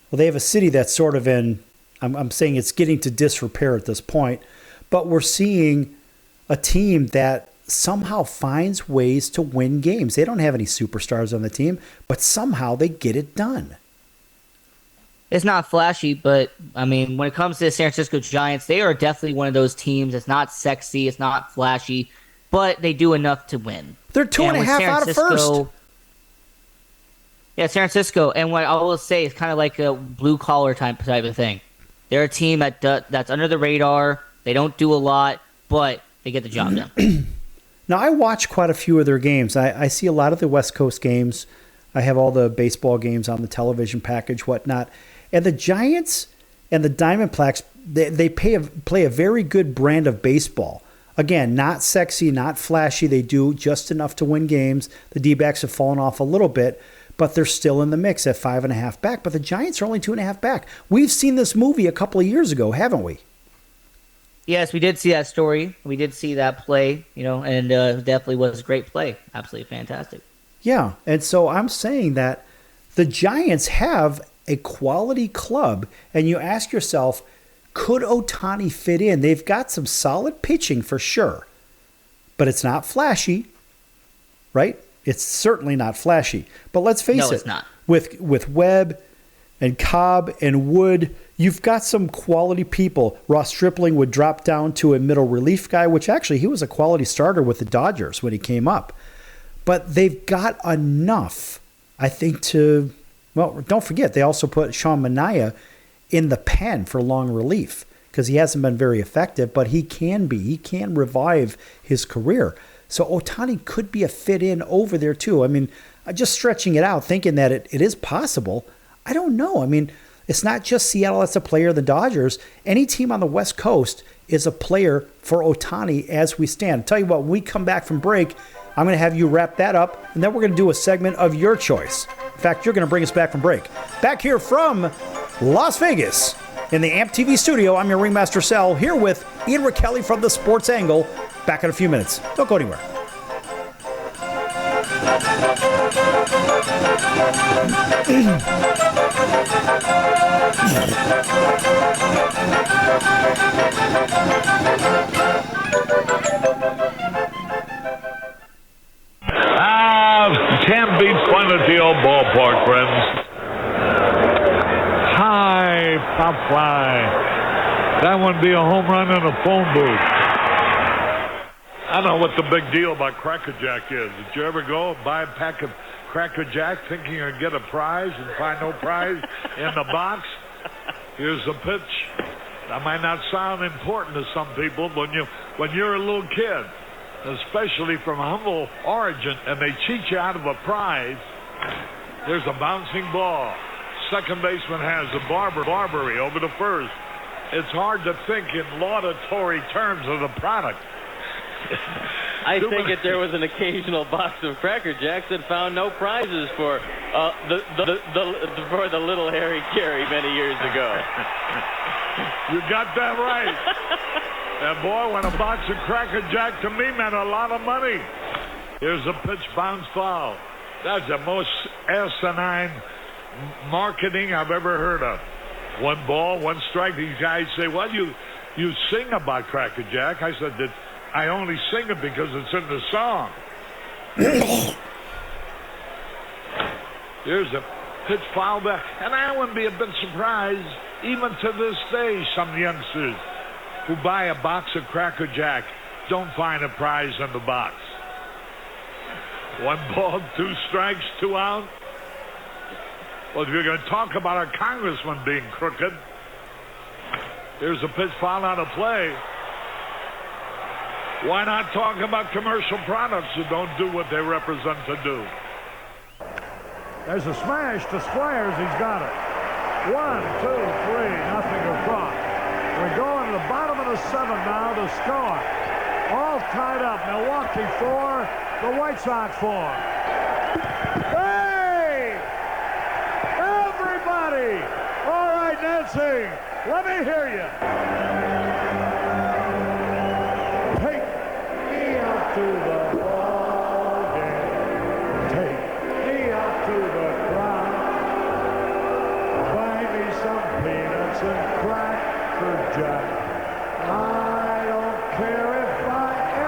Well, they have a city that's sort of in, I'm saying it's getting to disrepair at this point, but we're seeing a team that somehow finds ways to win games. They don't have any superstars on the team, but somehow they get it done. It's not flashy, but, I mean, when it comes to the San Francisco Giants, they are definitely one of those teams that's not sexy, it's not flashy, but they do enough to win. They're 2.5 out of first. Yeah, San Francisco, and what I will say is kind of like a blue-collar type of thing. They're a team that's under the radar, they don't do a lot, but they get the job done. Now, I watch quite a few of their games. I see a lot of the West Coast games. I have all the baseball games on the television package, whatnot. And the Giants and the Diamondbacks, they play a very good brand of baseball. Again, not sexy, not flashy. They do just enough to win games. The D-backs have fallen off a little bit, but they're still in the mix at 5.5 back. But the Giants are only 2.5 back. We've seen this movie a couple of years ago, haven't we? Yes, we did see that story. We did see that play, and definitely was a great play. Absolutely fantastic. Yeah, and so I'm saying that the Giants have a quality club, and you ask yourself, could Ohtani fit in? They've got some solid pitching for sure, but it's not flashy, right? It's certainly not flashy. But let's face it. No, it's not. With Webb and Cobb and Wood, you've got some quality people. Ross Stripling would drop down to a middle relief guy, which actually he was a quality starter with the Dodgers when he came up. But they've got enough, I think, don't forget, they also put Sean Manaea in the pen for long relief because he hasn't been very effective, but he can revive his career. So Ohtani could be a fit in over there too. I mean, just stretching it out, thinking that it is possible. I don't know. I mean, it's not just Seattle that's a player, the Dodgers. Any team on the West Coast is a player for Ohtani as we stand. I'll tell you what, when we come back from break, I'm going to have you wrap that up, and then we're going to do a segment of your choice. In fact, you're going to bring us back from break. Back here from Las Vegas in the AMP TV studio, I'm your Ringmaster Sal, here with Ian Rakelli from the Sports Angle. Back in a few minutes. Don't go anywhere. Can't beat fun at the old ballpark, friends. High pop fly. That would be a home run in a phone booth. I don't know what the big deal about Cracker Jack is. Did you ever go and buy a pack of Cracker Jack thinking you're going to get a prize and find no prize in the box? Here's the pitch. That might not sound important to some people, but when you're a little kid, especially from humble origin, and they cheat you out of a prize, there's a bouncing ball. Second baseman has a Barbary over to first. It's hard to think in laudatory terms of the product. I think if there was an occasional box of Cracker Jacks that found no prizes for the little Harry Carey many years ago. You got that right. And boy, when a box of Cracker Jack to me meant a lot of money. Here's a pitch, bounce foul. That's the most asinine marketing I've ever heard of. 1 ball, 1 strike. These guys say, well, you sing about Cracker Jack. I said, I only sing it because it's in the song. Here's a pitch foul back. And I wouldn't be a bit surprised, even to this day, some youngsters who buy a box of Cracker Jack don't find a prize in the box. 1 ball, 2 strikes, 2 out. Well, if you're going to talk about our congressman being crooked, here's a pitch foul out of play. Why not talk about commercial products that don't do what they represent to do? There's a smash to Squires. He's got it. 1, 2, 3, nothing across. We're going to the bottom of the 7th now to score. All tied up. Milwaukee 4, the White Sox 4. Hey! Everybody! All right, Nancy, let me hear you. Take me out to the ball game. Take me out to the crowd. Buy me some peanuts and Cracker Jack. I don't care if I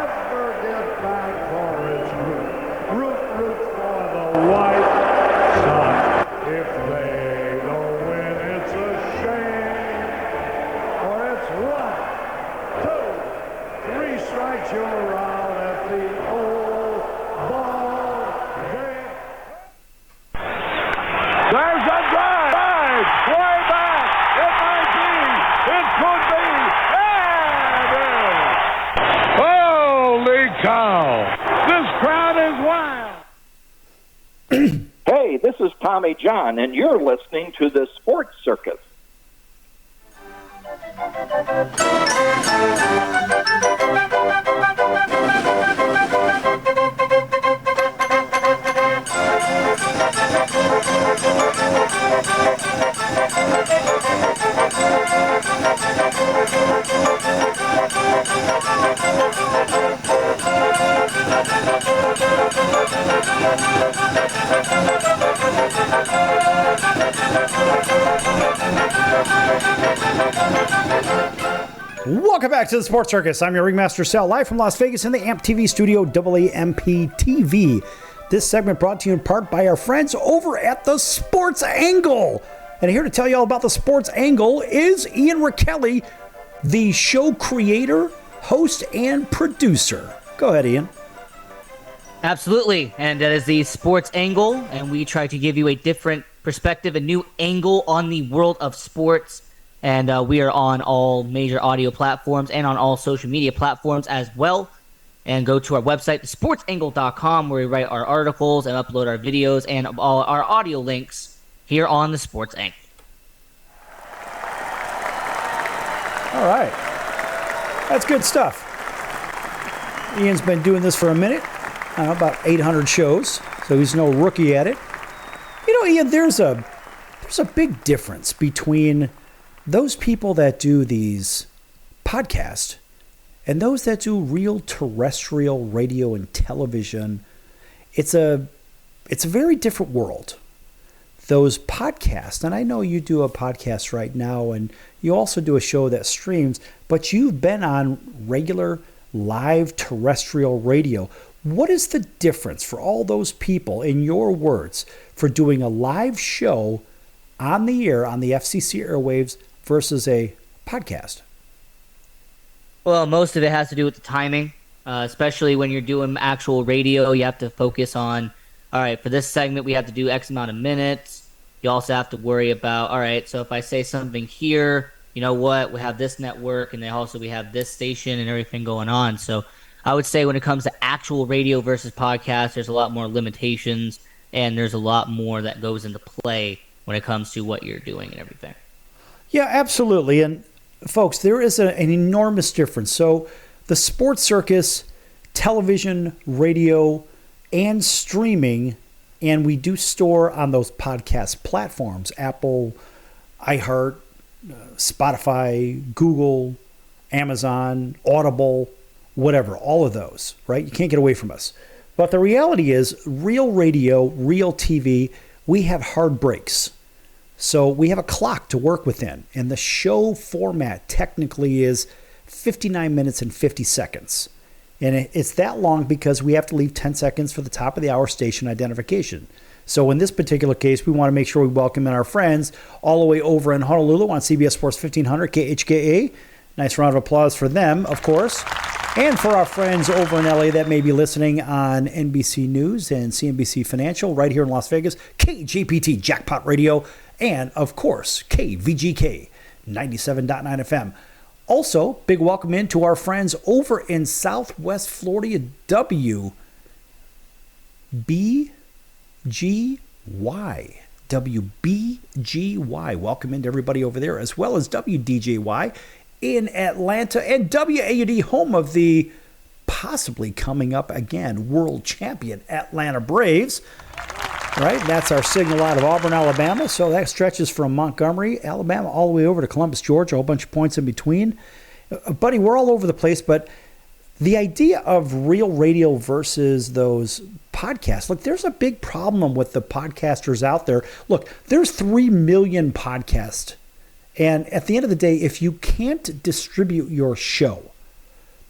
ever get back for its root for the White Sox. If they don't win, it's a shame. Or it's 1, 2, 3 strikes, you're out at the old ball game. There's a drive! Way back! It might be! It could be! And it is! Holy cow! This crowd is wild! Hey, this is Tommy John, and you're listening to the Sports Circus. Welcome back to the Sports Circus. I'm your Ringmaster Sal, live from Las Vegas in the AMP TV studio, AAMP TV. This segment brought to you in part by our friends over at the Sports Angle. And here to tell you all about the Sports Angle is Ian Rakelli, the show creator, host, and producer. Go ahead, Ian. Absolutely, and that is the Sports Angle, and we try to give you a different perspective, a new angle on the world of sports. And we are on all major audio platforms and on all social media platforms as well. And go to our website, thesportsangle.com, where we write our articles and upload our videos and all our audio links here on the Sports Angle. All right. That's good stuff. Ian's been doing this for a minute, about 800 shows, so he's no rookie at it. You know, Ian, there's a big difference between those people that do these podcasts and those that do real terrestrial radio and television. It's a very different world. Those podcasts, and I know you do a podcast right now, and you also do a show that streams, but you've been on regular live terrestrial radio. What is the difference for all those people, in your words, for doing a live show on the air, on the FCC airwaves, versus a podcast? Well, most of it has to do with the timing, especially when you're doing actual radio. You have to focus on, all right, for this segment, we have to do X amount of minutes. You also have to worry about, all right, so if I say something here, you know what, we have this network, and then also we have this station and everything going on. So I would say when it comes to actual radio versus podcast, there's a lot more limitations, and there's a lot more that goes into play when it comes to what you're doing and everything. Yeah, absolutely. And folks, there is an enormous difference. So the Sports Circus, television, radio, and streaming, and we do store on those podcast platforms, Apple, iHeart, Spotify, Google, Amazon, Audible, whatever, all of those, right? You can't get away from us. But the reality is, real radio, real TV, we have hard breaks. So we have a clock to work within, and the show format technically is 59 minutes and 50 seconds. And it's that long because we have to leave 10 seconds for the top of the hour station identification. So in this particular case, we want to make sure we welcome in our friends all the way over in Honolulu on CBS Sports 1500 KHKA. Nice round of applause for them, of course. And for our friends over in LA that may be listening on NBC News and CNBC Financial right here in Las Vegas, KGPT Jackpot Radio, and, of course, KVGK 97.9 FM. Also, big welcome in to our friends over in Southwest Florida, WBGY. WBGY. Welcome into everybody over there, as well as WDJY in Atlanta, and WAUD, home of the possibly coming up again world champion Atlanta Braves. Right, that's our signal out of Auburn, Alabama. So that stretches from Montgomery, Alabama, all the way over to Columbus, Georgia, a whole bunch of points in between. Buddy, we're all over the place, but the idea of real radio versus those podcasts, look, there's a big problem with the podcasters out there. Look, there's 3 million podcasts. And at the end of the day, if you can't distribute your show,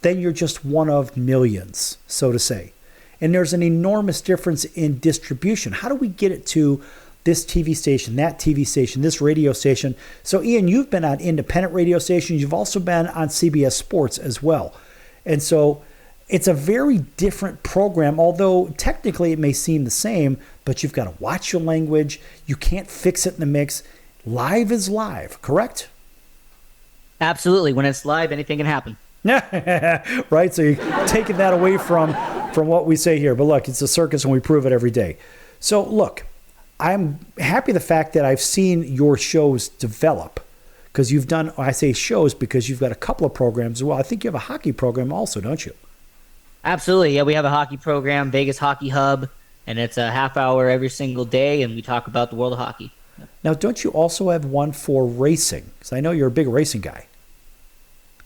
then you're just one of millions, so to say. And there's an enormous difference in distribution. How do we get it to this TV station, that TV station, this radio station? So, Ian, you've been on independent radio stations. You've also been on CBS Sports as well. And so it's a very different program, although technically it may seem the same, but you've got to watch your language. You can't fix it in the mix. Live is live, correct? Absolutely. When it's live, anything can happen. Right, so you're taking that away from what we say here. But look, it's a circus and we prove it every day. So look, I'm happy the fact that I've seen your shows develop, because you've done, I say shows because you've got a couple of programs as well. I think you have a hockey program also, don't you? Absolutely. Yeah, we have a hockey program, Vegas Hockey Hub, and it's a half hour every single day, and we talk about the world of hockey. Now, don't you also have one for racing? Because I know you're a big racing guy.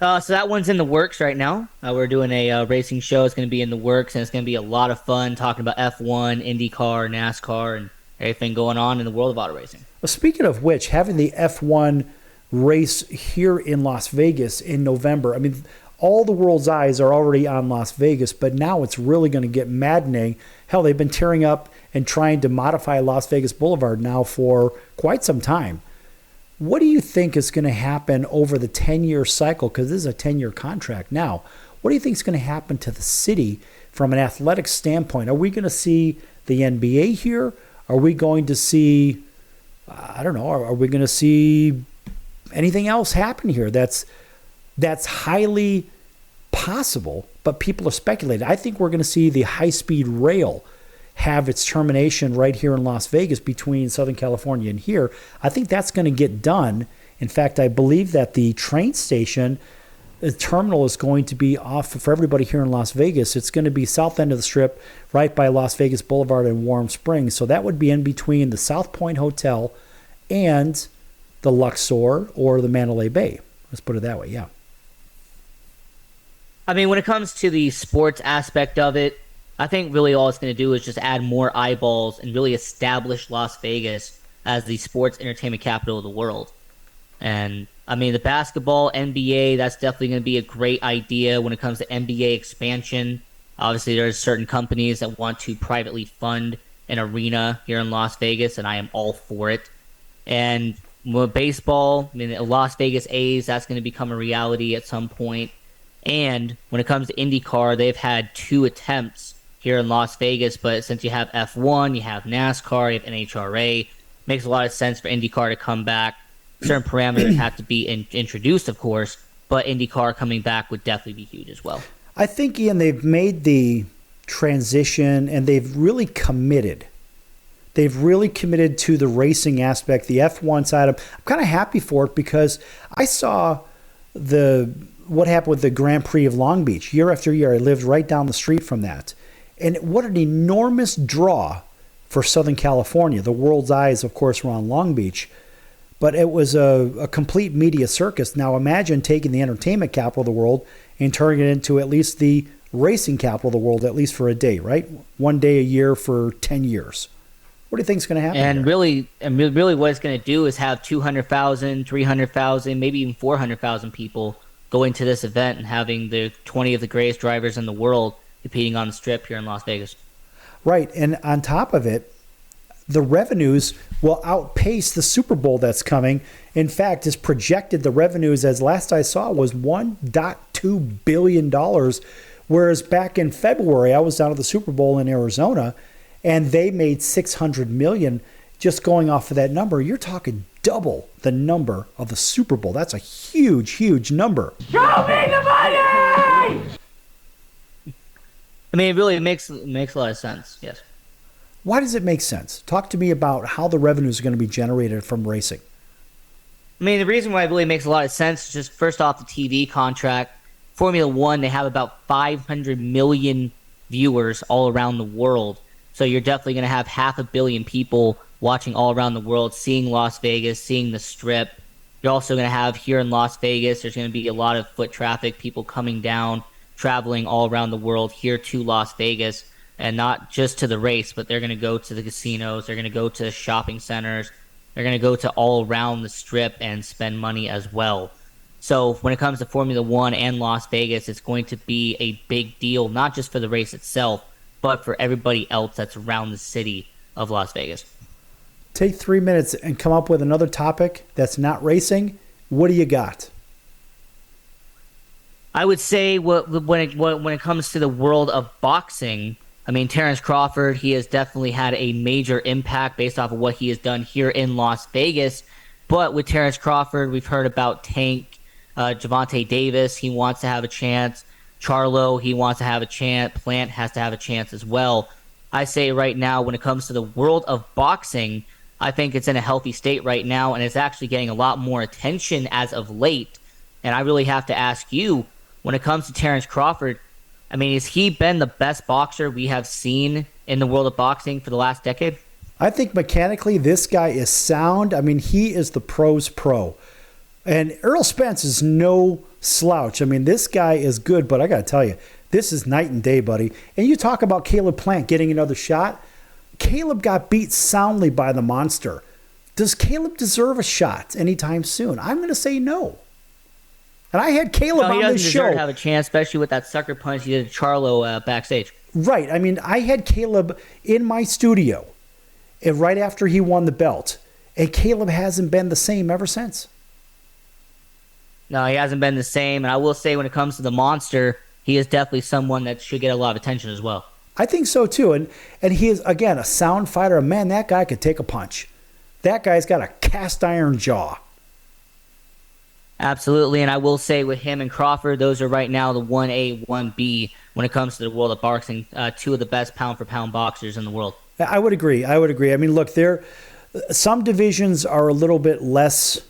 So that one's in the works right now. We're doing a racing show. It's going to be in the works, and it's going to be a lot of fun talking about F1, IndyCar, NASCAR, and everything going on in the world of auto racing. Well, speaking of which, having the F1 race here in Las Vegas in November. I mean, all the world's eyes are already on Las Vegas, but now it's really going to get maddening. Hell, they've been tearing up and trying to modify Las Vegas Boulevard now for quite some time. What do you think is going to happen over the 10-year cycle? Because this is a 10-year contract now. What do you think is going to happen to the city from an athletic standpoint? Are we going to see the NBA here? Are we going to see, I don't know, are we going to see anything else happen here that's highly possible, but people are speculating? I think we're going to see the high-speed rail have its termination right here in Las Vegas between Southern California and here. I think that's going to get done. In fact, I believe that the train station, the terminal is going to be off for everybody here in Las Vegas. It's going to be south end of the Strip, right by Las Vegas Boulevard and Warm Springs. So that would be in between the South Point Hotel and the Luxor or the Mandalay Bay. Let's put it that way, yeah. I mean, when it comes to the sports aspect of it, I think really all it's going to do is just add more eyeballs and really establish Las Vegas as the sports entertainment capital of the world. And, I mean, the basketball, NBA, that's definitely going to be a great idea when it comes to NBA expansion. Obviously, there's certain companies that want to privately fund an arena here in Las Vegas, and I am all for it. And with baseball, I mean, the Las Vegas A's, that's going to become a reality at some point. And when it comes to IndyCar, they've had 2 attempts here in Las Vegas, but since you have F1, you have NASCAR, you have NHRA, makes a lot of sense for IndyCar to come back. Certain parameters have to be introduced, of course, but IndyCar coming back would definitely be huge as well. I think, Ian, they've made the transition and they've really committed. They've really committed to the racing aspect, the F1 side. I'm kind of happy for it because I saw what happened with the Grand Prix of Long Beach. Year after year, I lived right down the street from that. And what an enormous draw for Southern California. The world's eyes, of course, were on Long Beach. But it was a complete media circus. Now imagine taking the entertainment capital of the world and turning it into at least the racing capital of the world, at least for a day, right? 1 day a year for 10 years. What do you think is going to happen? And really what it's going to do is have 200,000, 300,000, maybe even 400,000 people going to this event and having the 20 of the greatest drivers in the world competing on the Strip here in Las Vegas. Right. And on top of it, the revenues will outpace the Super Bowl that's coming. In fact, it's projected the revenues, as last I saw, was $1.2 billion, whereas back in February, I was down at the Super Bowl in Arizona, and they made $600 million. Just going off of that number, you're talking double the number of the Super Bowl. That's a huge, huge number. Show me the money! I mean, it really makes a lot of sense, yes. Why does it make sense? Talk to me about how the revenues are going to be generated from racing. I mean, the reason why it really makes a lot of sense is just first off the TV contract. Formula One, they have about 500 million viewers all around the world. So you're definitely going to have 500 million people watching all around the world, seeing Las Vegas, seeing the Strip. You're also going to have here in Las Vegas, there's going to be a lot of foot traffic, people coming down, traveling all around the world here to Las Vegas. And not just to the race, but they're going to go to the casinos, they're going to go to shopping centers, they're going to go to all around the Strip and spend money as well. So when it comes to Formula One and Las Vegas, it's going to be a big deal, not just for the race itself, but for everybody else that's around the city of Las Vegas. Take 3 minutes and come up with another topic that's not racing. What do you got? I would say when it comes to the world of boxing, I mean, Terrence Crawford, he has definitely had a major impact based off of what he has done here in Las Vegas. But with Terrence Crawford, we've heard about Tank, Gervonta Davis, he wants to have a chance. Charlo, he wants to have a chance. Plant has to have a chance as well. I say right now, when it comes to the world of boxing, I think it's in a healthy state right now, and it's actually getting a lot more attention as of late. And I really have to ask you, when it comes to Terrence Crawford, I mean, has he been the best boxer we have seen in the world of boxing for the last decade? I think mechanically this guy is sound. I mean, he is the pro's pro. And Errol Spence is no slouch. I mean, this guy is good, but I got to tell you, this is night and day, buddy. And you talk about Caleb Plant getting another shot. Caleb got beat soundly by the monster. Does Caleb deserve a shot anytime soon? I'm going to say no. And I had Caleb on this show. He doesn't deserve to have a chance, especially with that sucker punch he did to Charlo backstage. Right. I mean, I had Caleb in my studio right after he won the belt, and Caleb hasn't been the same ever since. No, he hasn't been the same. And I will say when it comes to the monster, he is definitely someone that should get a lot of attention as well. I think so, too. And he is, again, a sound fighter. Man, that guy could take a punch. That guy's got a cast iron jaw. Absolutely, and I will say with him and Crawford, those are right now the 1A, 1B when it comes to the world of boxing, two of the best pound-for-pound boxers in the world. I would agree. I mean, look, some divisions are a little bit less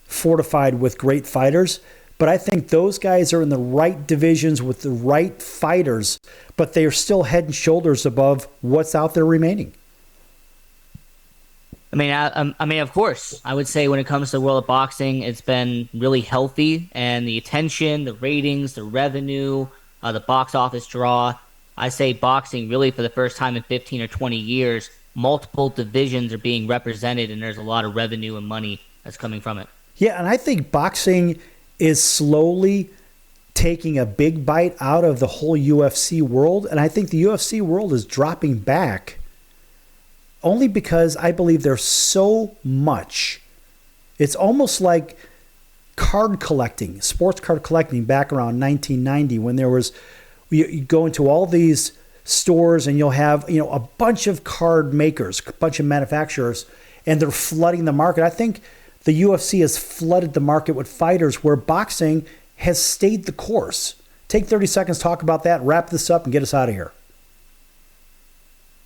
fortified with great fighters, but I think those guys are in the right divisions with the right fighters, but they are still head and shoulders above what's out there remaining. I mean, of course, I would say when it comes to the world of boxing, it's been really healthy, and the attention, the ratings, the revenue, the box office draw. I say boxing really for the first time in 15 or 20 years, multiple divisions are being represented, and there's a lot of revenue and money that's coming from it. Yeah, and I think boxing is slowly taking a big bite out of the whole UFC world, and I think the UFC world is dropping back only because I believe there's so much. It's almost like card collecting, sports card collecting back around 1990 when there was, you go into all these stores and you'll have, a bunch of card makers, a bunch of manufacturers, and they're flooding the market. I think the UFC has flooded the market with fighters where boxing has stayed the course. Take 30 seconds, talk about that, wrap this up, and get us out of here.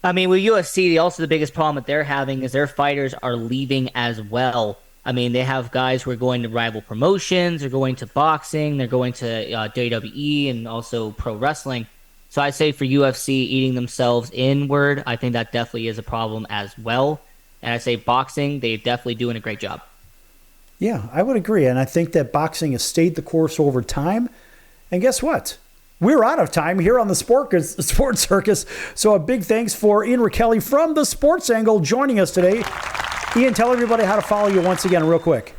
I mean, with UFC, also the biggest problem that they're having is their fighters are leaving as well. I mean, they have guys who are going to rival promotions, they're going to boxing, they're going to WWE and also pro wrestling. So I say for UFC eating themselves inward, I think that definitely is a problem as well. And I say boxing, they're definitely doing a great job. Yeah, I would agree. And I think that boxing has stayed the course over time. And guess what? We're out of time here on the Sports Circus. So a big thanks for Ian Rakelli from the Sports Angle joining us today. Ian, tell everybody how to follow you once again real quick.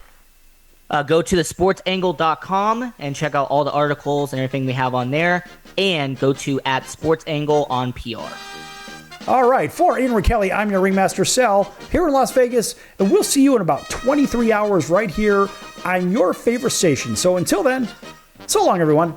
Go to thesportsangle.com and check out all the articles and everything we have on there. And go to @SportsAngle on PR. All right. For Ian Rakelli, I'm your Ringmaster Sal here in Las Vegas. And we'll see you in about 23 hours right here on your favorite station. So until then, so long, everyone.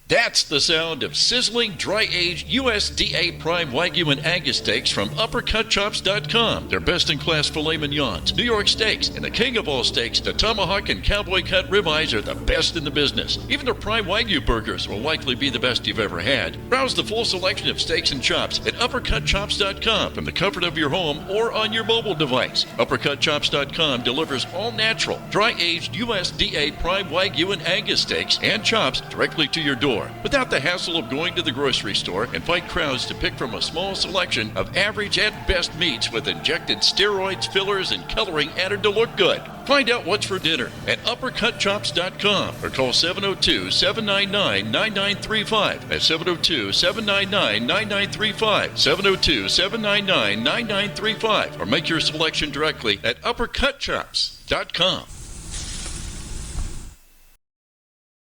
That's the sound of sizzling, dry-aged USDA Prime Wagyu and Angus steaks from UpperCutChops.com. Their best-in-class filet mignons, New York steaks, and the king of all steaks, the tomahawk and cowboy cut ribeyes are the best in the business. Even their Prime Wagyu burgers will likely be the best you've ever had. Browse the full selection of steaks and chops at UpperCutChops.com from the comfort of your home or on your mobile device. UpperCutChops.com delivers all-natural, dry-aged USDA Prime Wagyu and Angus steaks and chops directly to your door, without the hassle of going to the grocery store and fight crowds to pick from a small selection of average at best meats with injected steroids, fillers, and coloring added to look good. Find out what's for dinner at UpperCutChops.com or call 702-799-9935. That's 702-799-9935. 702-799-9935. Or make your selection directly at UpperCutChops.com.